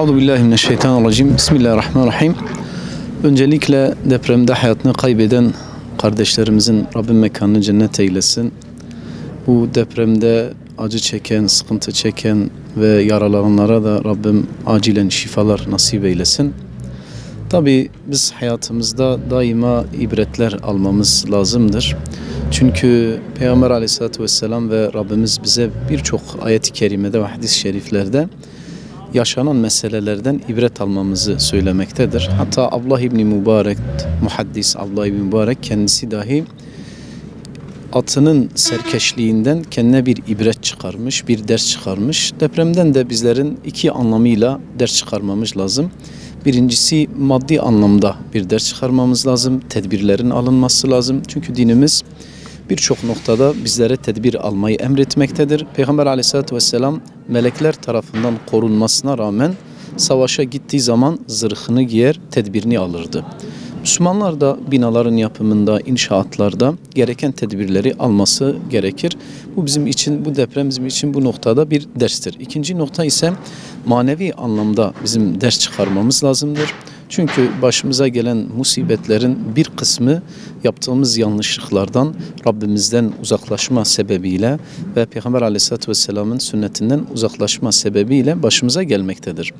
Euzubillahimineşşeytanirracim. Bismillahirrahmanirrahim. Öncelikle depremde hayatını kaybeden kardeşlerimizin Rabbim mekanını cennet eylesin. Bu depremde acı çeken, sıkıntı çeken ve yaralananlara da Rabbim acilen şifalar nasip eylesin. Tabi biz hayatımızda daima ibretler almamız lazımdır. Çünkü Peygamber Aleyhisselatü Vesselam ve Rabbimiz bize birçok ayet-i kerimede ve hadis-i şeriflerde yaşanan meselelerden ibret almamızı söylemektedir. Hatta Abdullah İbni Mübarek, muhaddis Abdullah İbni Mübarek kendisi dahi atının serkeşliğinden kendine bir ibret çıkarmış, bir ders çıkarmış. Depremden de bizlerin iki anlamıyla ders çıkarmamız lazım. Birincisi maddi anlamda bir ders çıkarmamız lazım. Tedbirlerin alınması lazım. Çünkü dinimiz birçok noktada bizlere tedbir almayı emretmektedir. Peygamber Aleyhisselatü Vesselam melekler tarafından korunmasına rağmen savaşa gittiği zaman zırhını giyer, tedbirini alırdı. Müslümanlar da binaların yapımında, inşaatlarda gereken tedbirleri alması gerekir. Bu bizim için, bu deprem bizim için bu noktada bir derstir. İkinci nokta ise manevi anlamda bizim ders çıkarmamız lazımdır. Çünkü başımıza gelen musibetlerin bir kısmı yaptığımız yanlışlıklardan, Rabbimizden uzaklaşma sebebiyle ve Peygamber Aleyhisselatü Vesselam'ın sünnetinden uzaklaşma sebebiyle başımıza gelmektedir.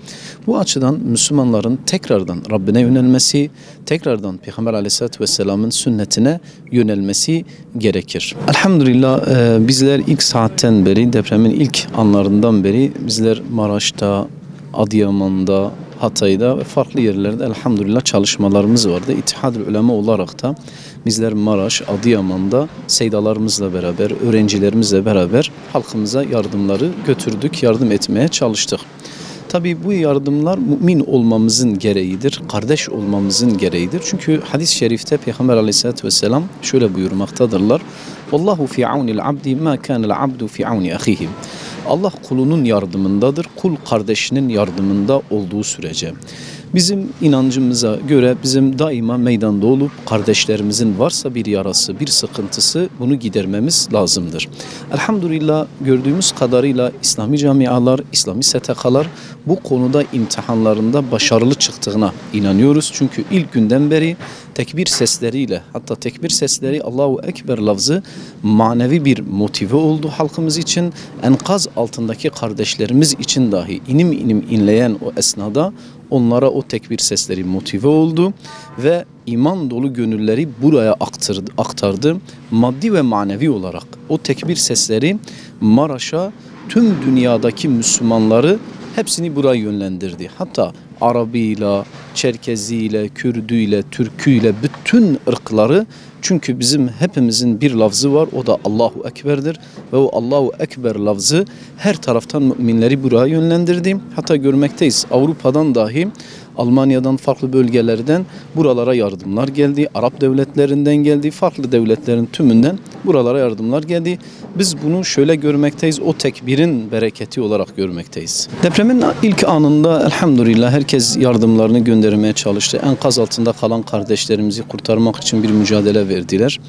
Bu açıdan Müslümanların tekrardan Rabbine yönelmesi, tekrardan Peygamber Aleyhisselatü Vesselam'ın sünnetine yönelmesi gerekir. Elhamdülillah bizler ilk saatten beri, depremin ilk anlarından beri bizler Maraş'ta, Adıyaman'da, Hatay'da ve farklı yerlerde elhamdülillah çalışmalarımız vardı. İttihad-ül Ulema olarak da bizler Maraş, Adıyaman'da seydalarımızla beraber, öğrencilerimizle beraber halkımıza yardımları götürdük, yardım etmeye çalıştık. Tabii bu yardımlar mümin olmamızın gereğidir, kardeş olmamızın gereğidir. Çünkü hadis-i şerifte Peygamber Aleyhisselatü Vesselam şöyle buyurmaktadırlar. Vallahu fi aunil abdi ma kana'l abdu fi auni ahihi. Allah kulunun yardımındadır, kul kardeşinin yardımında olduğu sürece. Bizim inancımıza göre bizim daima meydanda olup kardeşlerimizin varsa bir yarası, bir sıkıntısı bunu gidermemiz lazımdır. Elhamdülillah gördüğümüz kadarıyla İslami camialar, İslami STK'lar bu konuda imtihanlarında başarılı çıktığına inanıyoruz. Çünkü ilk günden beri tekbir sesleriyle, hatta tekbir sesleri Allahu Ekber lafzı manevi bir motive oldu halkımız için. Enkaz altındaki kardeşlerimiz için dahi inim inim inleyen o esnada onlara o tekbir sesleri motive oldu ve iman dolu gönülleri buraya aktardı. Maddi ve manevi olarak o tekbir sesleri Maraş'a tüm dünyadaki Müslümanları hepsini buraya yönlendirdi. Hatta Arabıyla, Çerkeziyle, Kürdüyle, Türküyle bütün ırkları, çünkü bizim hepimizin bir lafzı var, o da Allahu Ekber'dir ve o Allahu Ekber lafzı her taraftan müminleri buraya yönlendirdi. Hatta görmekteyiz Avrupa'dan dahi, Almanya'dan, farklı bölgelerden buralara yardımlar geldi. Arap devletlerinden geldi. Farklı devletlerin tümünden buralara yardımlar geldi. Biz bunu şöyle görmekteyiz. O tekbirin bereketi olarak görmekteyiz. Depremin ilk anında elhamdülillah herkes yardımlarını göndermeye çalıştı. Enkaz altında kalan kardeşlerimizi kurtarmak için bir mücadele verdiler.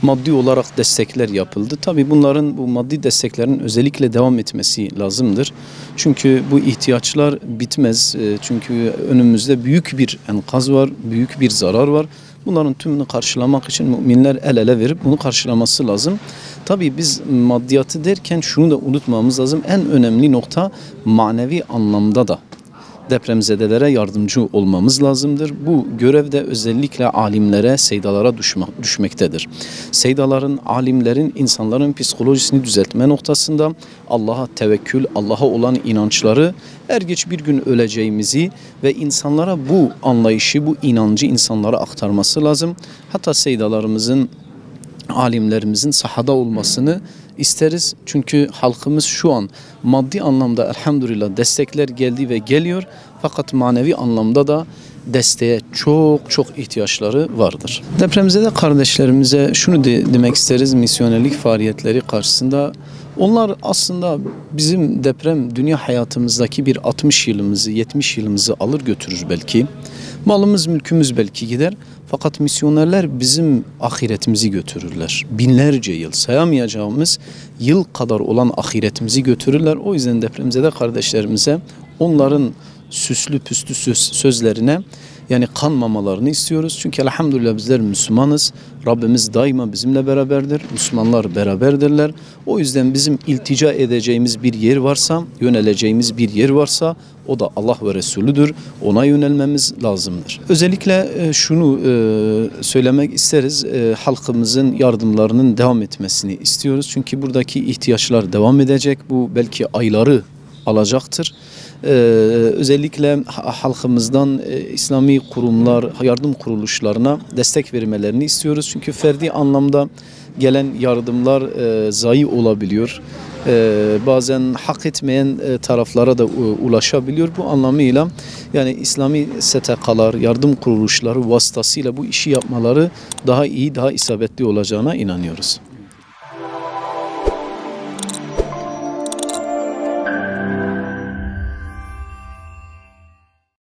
Maddi olarak destekler yapıldı. Tabii bunların, bu maddi desteklerin özellikle devam etmesi lazımdır. Çünkü bu ihtiyaçlar bitmez. Çünkü önümüzde büyük bir enkaz var, büyük bir zarar var. Bunların tümünü karşılamak için müminler el ele verip bunu karşılaması lazım. Tabii biz maddiyatı derken şunu da unutmamamız lazım. En önemli nokta manevi anlamda da depremzedelere yardımcı olmamız lazımdır. Bu görevde özellikle alimlere, seydalara düşmektedir. Seydaların, alimlerin insanların psikolojisini düzeltme noktasında Allah'a tevekkül, Allah'a olan inançları, er geç bir gün öleceğimizi ve insanlara bu anlayışı, bu inancı insanlara aktarması lazım. Hatta seydalarımızın, alimlerimizin sahada olmasını isteriz. Çünkü halkımız şu an maddi anlamda elhamdülillah destekler geldi ve geliyor. Fakat manevi anlamda da desteğe çok ihtiyaçları vardır. Depremzede kardeşlerimize şunu demek isteriz misyonerlik faaliyetleri karşısında. Onlar aslında bizim deprem dünya hayatımızdaki bir 60 yılımızı, 70 yılımızı alır götürür belki. Malımız, mülkümüz belki gider. Fakat misyonerler bizim ahiretimizi götürürler. Binlerce yıl, sayamayacağımız yıl kadar olan ahiretimizi götürürler. O yüzden depremzede kardeşlerimize onların süslü püslü sözlerine yani kanmamalarını istiyoruz. Çünkü elhamdülillah bizler Müslümanız. Rabbimiz daima bizimle beraberdir. Müslümanlar beraberdirler. O yüzden bizim iltica edeceğimiz bir yer varsa, yöneleceğimiz bir yer varsa o da Allah ve Resulüdür. Ona yönelmemiz lazımdır. Özellikle şunu söylemek isteriz. Halkımızın yardımlarının devam etmesini istiyoruz. Çünkü buradaki ihtiyaçlar devam edecek. Bu belki ayları alacaktır. Özellikle halkımızdan İslami kurumlar, yardım kuruluşlarına destek vermelerini istiyoruz. Çünkü ferdi anlamda gelen yardımlar zayi olabiliyor. Bazen hak etmeyen taraflara da ulaşabiliyor. Bu anlamıyla yani İslami STK'lar, yardım kuruluşları vasıtasıyla bu işi yapmaları daha iyi, daha isabetli olacağına inanıyoruz.